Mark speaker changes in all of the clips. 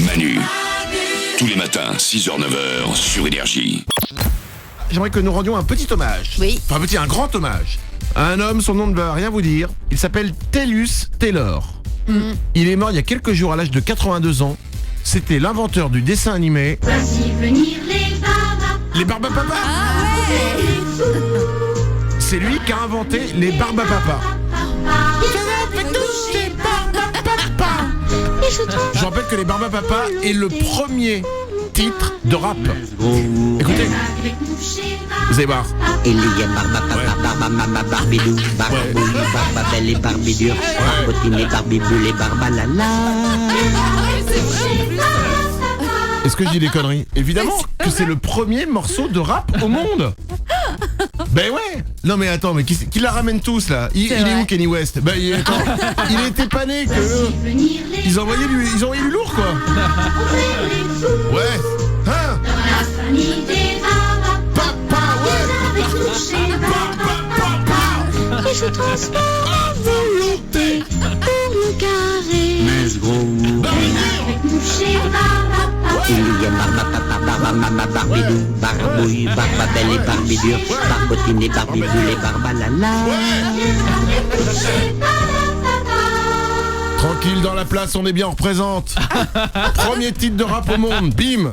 Speaker 1: Manu. Tous les matins, 6h-9h sur Énergie.
Speaker 2: J'aimerais que nous rendions un petit hommage.
Speaker 3: Oui.
Speaker 2: Enfin, un grand hommage. À un homme, son nom ne va rien vous dire. Il s'appelle Tellus Taylor. Il est mort il y a quelques jours à l'âge de 82 ans. C'était l'inventeur du dessin animé.
Speaker 4: Voici venir les
Speaker 2: Barbapapa. C'est lui qui a inventé les Barbapapa. Je rappelle que les Barbapapa est le premier titre de rap. Écoutez, vous allez voir.
Speaker 5: Il y a barbapapa, barbamama, barbidou, barbouille, barbabelle et barbidure, barbotine et barbiboule et barbalala.
Speaker 2: Est-ce que je dis des conneries? Évidemment que c'est le premier morceau de rap au monde. Ben ouais. Non mais attends, mais qui la ramène tous là? Il est où Kanye West? Ben il était pas né que ils envoyaient du lourd quoi. Ouais. Hein? Papa ouais.
Speaker 4: Et je transforme en volonté pour le carré.
Speaker 5: Mais gros.
Speaker 4: Avec moucher
Speaker 5: Il y a barbapapa, barbamama, barbidou, barbouille, barbabelle et barbidure, barbotine et barbiboule et barbalala.
Speaker 2: Tranquille dans la place, on est bien, on représente. Premier titre de rap au monde, bim.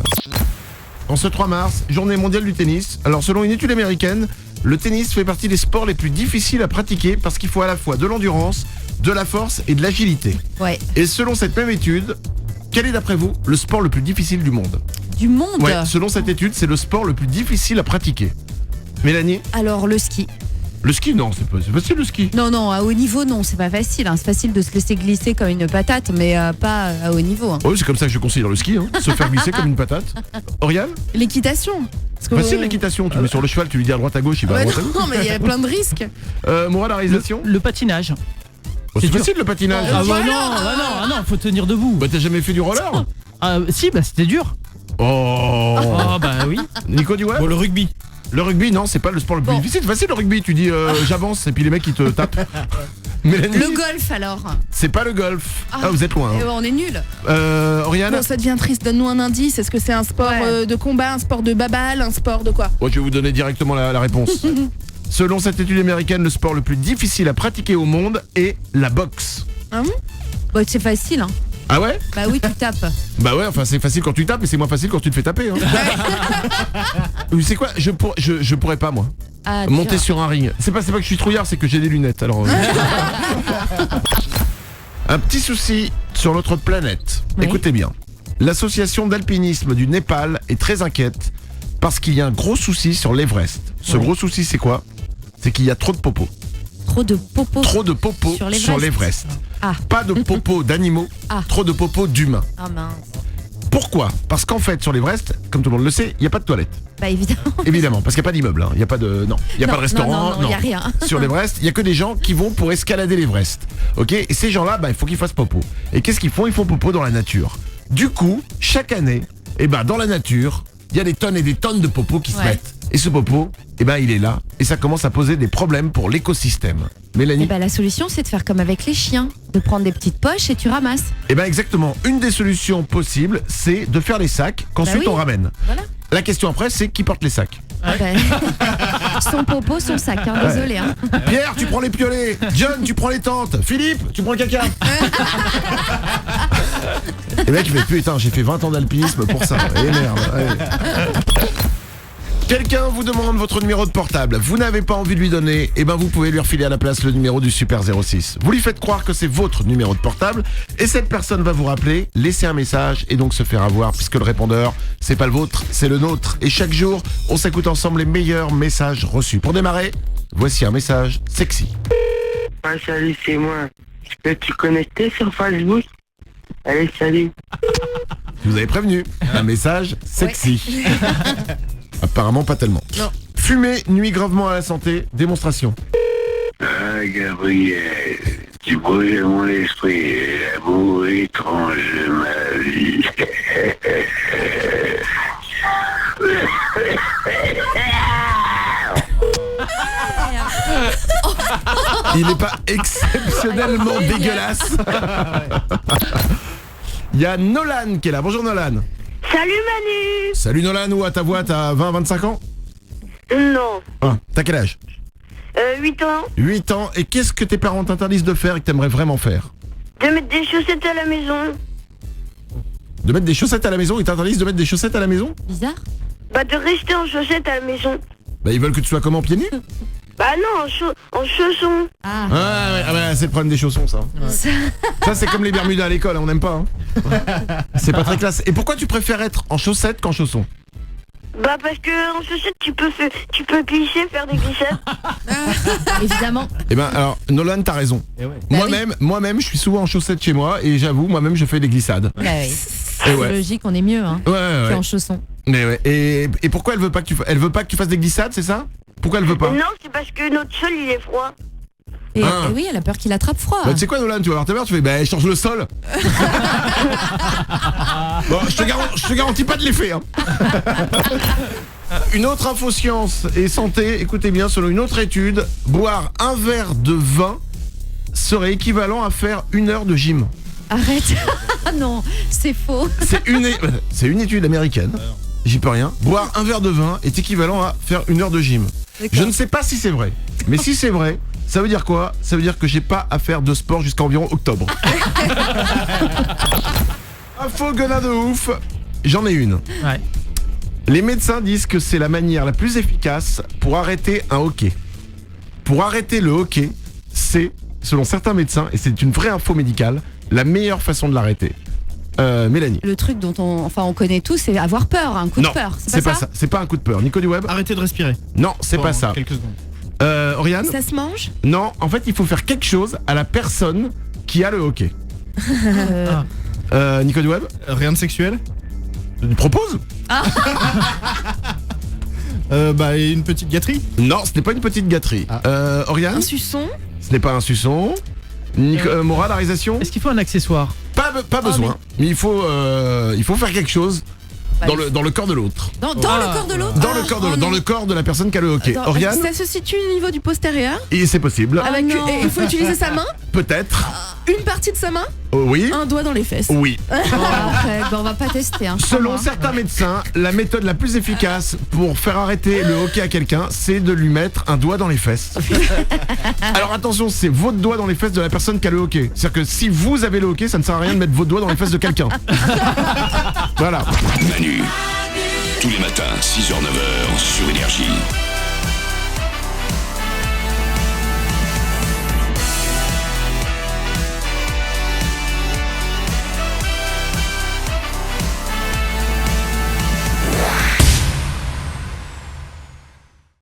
Speaker 2: En ce 3 mars, journée mondiale du tennis. Alors selon une étude américaine, le tennis fait partie des sports les plus difficiles à pratiquer parce qu'il faut à la fois de l'endurance, de la force et de l'agilité.
Speaker 3: Ouais.
Speaker 2: Et selon cette même étude, quel est d'après vous le sport le plus difficile du monde?
Speaker 3: Du monde.
Speaker 2: Ouais, selon cette étude, c'est le sport le plus difficile à pratiquer. Mélanie?
Speaker 3: Alors le ski.
Speaker 2: Le ski, non, c'est facile le ski.
Speaker 3: Non, à haut niveau, non, c'est pas facile. C'est facile de se laisser glisser comme une patate, mais pas à haut niveau.
Speaker 2: Oui, c'est comme ça que je considère le ski, se faire glisser comme une patate. Oriane?
Speaker 6: L'équitation.
Speaker 2: Facile l'équitation, tu mets sur le cheval, tu lui dis à droite à gauche, il va à droite à gauche.
Speaker 6: Non, mais il y a plein de risques.
Speaker 2: Moi, la réalisation?
Speaker 7: Le patinage.
Speaker 2: C'est
Speaker 7: dur.
Speaker 2: facile le patinage.
Speaker 7: Ah bah non, faut tenir debout.
Speaker 2: Bah t'as jamais fait du roller?
Speaker 7: Si, bah c'était dur.
Speaker 2: Oh.
Speaker 7: Oh bah oui.
Speaker 2: Nico Duweb?
Speaker 7: Bon, le rugby.
Speaker 2: Le rugby, non, c'est pas le sport le plus difficile. C'est facile le rugby, tu dis j'avance et puis les mecs ils te tapent. Mélanie?
Speaker 6: Le golf alors.
Speaker 2: C'est pas le golf. Ah, vous êtes loin.
Speaker 6: Eh ben, on est nuls.
Speaker 2: Oriane?
Speaker 6: Bon, ça devient triste. Donne-nous un indice. Est-ce que c'est un sport de combat, un sport de baballe, un sport de quoi?
Speaker 2: Je vais vous donner directement la réponse. Selon cette étude américaine, le sport le plus difficile à pratiquer au monde est la boxe.
Speaker 6: Ah bon?
Speaker 3: Bah, c'est facile, hein.
Speaker 2: Ah ouais?
Speaker 3: Bah oui, tu tapes.
Speaker 2: Bah ouais, enfin c'est facile quand tu tapes, mais c'est moins facile quand tu te fais taper. Vous savez quoi? Je pourrais pas moi.
Speaker 3: Ah,
Speaker 2: Monter sur un ring. C'est pas que je suis trouillard, c'est que j'ai des lunettes. Alors. Un petit souci sur notre planète.
Speaker 3: Oui.
Speaker 2: Écoutez bien. L'association d'alpinisme du Népal est très inquiète parce qu'il y a un gros souci sur l'Everest. Ce gros souci, c'est quoi? C'est qu'il y a trop de popos.
Speaker 3: Trop de popos.
Speaker 2: Trop de popos sur l'Everest.
Speaker 3: Ah.
Speaker 2: Pas de popos d'animaux, trop de popos d'humains.
Speaker 3: Ah mince.
Speaker 2: Pourquoi? Parce qu'en fait, sur l'Everest, comme tout le monde le sait, il n'y a pas de toilettes.
Speaker 3: Bah évidemment.
Speaker 2: Évidemment, parce qu'il n'y a pas d'immeuble, il n'y a pas de... Non, il n'y a pas de restaurant,
Speaker 3: non, il n'y a rien.
Speaker 2: Sur l'Everest, il n'y a que des gens qui vont pour escalader l'Everest. Ok? Et ces gens-là, il faut qu'ils fassent popo. Et qu'est-ce qu'ils font? Ils font popo dans la nature. Du coup, chaque année, dans la nature, il y a des tonnes et des tonnes de popos qui se mettent. Et ce popo, il est là. Et ça commence à poser des problèmes pour l'écosystème. Mélanie?
Speaker 3: La solution, c'est de faire comme avec les chiens. De prendre des petites poches et tu ramasses.
Speaker 2: Exactement. Une des solutions possibles, c'est de faire les sacs qu'ensuite on ramène.
Speaker 3: Voilà.
Speaker 2: La question après, c'est qui porte les sacs?
Speaker 3: Son popo, son sac, désolé.
Speaker 2: Pierre, tu prends les piolets. John, tu prends les tentes. Philippe, tu prends le caca. Et mec, il fait putain, j'ai fait 20 ans d'alpinisme pour ça. Et merde. Ouais. Quelqu'un vous demande votre numéro de portable. Vous n'avez pas envie de lui donner, vous pouvez lui refiler à la place le numéro du Super 06. Vous lui faites croire que c'est votre numéro de portable et cette personne va vous rappeler, laisser un message et donc se faire avoir puisque le répondeur, c'est pas le vôtre, c'est le nôtre. Et chaque jour, on s'écoute ensemble les meilleurs messages reçus. Pour démarrer, voici un message sexy.
Speaker 8: Ah, salut, c'est moi. Peux-tu connecter sur Facebook? Allez, salut.
Speaker 2: Je vous avez prévenu, un message sexy. Apparemment pas tellement.
Speaker 6: Non.
Speaker 2: Fumer nuit gravement à la santé, démonstration.
Speaker 9: Ah, Gabriel, tu brûles mon esprit, l'amour étrange de ma vie.
Speaker 2: Il n'est pas exceptionnellement dégueulasse. Il y a Nolan qui est là. Bonjour Nolan.
Speaker 8: Salut Manu.
Speaker 2: Salut Nolan, ou à ta voix, t'as 20-25 ans?
Speaker 8: Non.
Speaker 2: Ah, t'as quel âge?
Speaker 8: 8 ans.
Speaker 2: 8 ans. Et qu'est-ce que tes parents t'interdisent de faire et que t'aimerais vraiment faire?
Speaker 8: De mettre des chaussettes à la maison.
Speaker 2: De mettre des chaussettes à la maison? Ils t'interdisent de mettre des chaussettes à la maison?
Speaker 3: Bizarre.
Speaker 8: Bah de rester en chaussettes à la maison.
Speaker 2: Bah ils veulent que tu sois comment, pieds nus?
Speaker 8: Bah non, en chaussons.
Speaker 3: Ah.
Speaker 2: C'est le problème des chaussons, ça. Ça c'est comme les Bermudas à l'école, on n'aime pas. Hein. C'est pas très classe. Et pourquoi tu préfères être en chaussettes qu'en chaussons?
Speaker 8: Bah parce que en chaussettes tu peux glisser, faire des glissades.
Speaker 3: Évidemment.
Speaker 2: Eh ben alors, Nolan, t'as raison.
Speaker 7: Eh ouais.
Speaker 2: Moi-même, je suis souvent en chaussettes chez moi et j'avoue, moi-même, je fais des glissades.
Speaker 3: Bah oui.
Speaker 2: Et
Speaker 3: C'est
Speaker 2: ouais.
Speaker 3: logique, on est mieux hein,
Speaker 2: Ouais.
Speaker 3: qu'en chaussons.
Speaker 2: Mais ouais. Et pourquoi elle veut pas que tu fasses des glissades, c'est ça? Pourquoi elle veut pas?
Speaker 8: Non, c'est parce que notre sol il est froid.
Speaker 3: Et,
Speaker 2: Ah.
Speaker 3: et oui, elle a peur qu'il attrape froid.
Speaker 2: Bah, tu sais quoi, Nolan, tu vas voir ta mère, tu fais, bah, change le sol. Bon, je te garantis pas de l'effet, hein. Une autre info science et santé, écoutez bien, selon une autre étude, boire un verre de vin serait équivalent à faire 1 heure de gym.
Speaker 3: Arrête. Ah non, c'est faux.
Speaker 2: C'est une étude américaine. J'y peux rien. Boire un verre de vin est équivalent à faire 1 heure de gym. Je ne sais pas si c'est vrai, mais si c'est vrai, ça veut dire quoi? Ça veut dire que j'ai pas à faire de sport jusqu'à environ octobre. Info gueulin de ouf, j'en ai une.
Speaker 7: Ouais.
Speaker 2: Les médecins disent que c'est la manière la plus efficace pour arrêter un hoquet. Pour arrêter le hoquet, c'est, selon certains médecins, et c'est une vraie info médicale, la meilleure façon de l'arrêter. Mélanie.
Speaker 3: Le truc dont on connaît tous, c'est avoir peur, un coup
Speaker 2: Non,
Speaker 3: de peur.
Speaker 2: c'est pas ça. C'est pas un coup de peur. Nico du Web?
Speaker 7: Arrêtez de respirer.
Speaker 2: Non, c'est pas
Speaker 7: Pendant
Speaker 2: ça.
Speaker 7: Quelques secondes.
Speaker 2: Oriane?
Speaker 6: Ça se mange?
Speaker 2: Non, en fait, il faut faire quelque chose à la personne qui a le hoquet. Nico du Web?
Speaker 10: Rien de sexuel?
Speaker 2: Tu proposes?
Speaker 10: Bah, et une petite gâterie?
Speaker 2: Non, ce n'est pas une petite gâterie. Oriane?
Speaker 6: Un suçon?
Speaker 2: Ce n'est pas un suçon. Mora, la réalisation?
Speaker 7: Est-ce qu'il faut un accessoire?
Speaker 2: Pas besoin. Mais il faut faire quelque chose dans le corps de l'autre.
Speaker 3: Dans le corps de l'autre.
Speaker 2: Dans le corps de l'autre. Dans le corps de la personne qui a le hoquet.
Speaker 6: Attends,
Speaker 2: Oriane?
Speaker 6: ça se situe au niveau du postérieur?
Speaker 2: Et c'est possible.
Speaker 6: Avec
Speaker 3: non.
Speaker 6: et il faut utiliser sa main?
Speaker 2: Peut-être.
Speaker 6: Une partie de sa main?
Speaker 2: Oui.
Speaker 6: Un doigt dans les fesses?
Speaker 2: Oui.
Speaker 3: Arrête, on va pas tester. Hein,
Speaker 2: Selon certains médecins, la méthode la plus efficace pour faire arrêter le hoquet à quelqu'un, c'est de lui mettre un doigt dans les fesses. Alors attention, c'est votre doigt dans les fesses de la personne qui a le hoquet. C'est-à-dire que si vous avez le hoquet, ça ne sert à rien de mettre votre doigt dans les fesses de quelqu'un. Voilà.
Speaker 1: Manu, tous les matins, 6h-9h sur Énergie.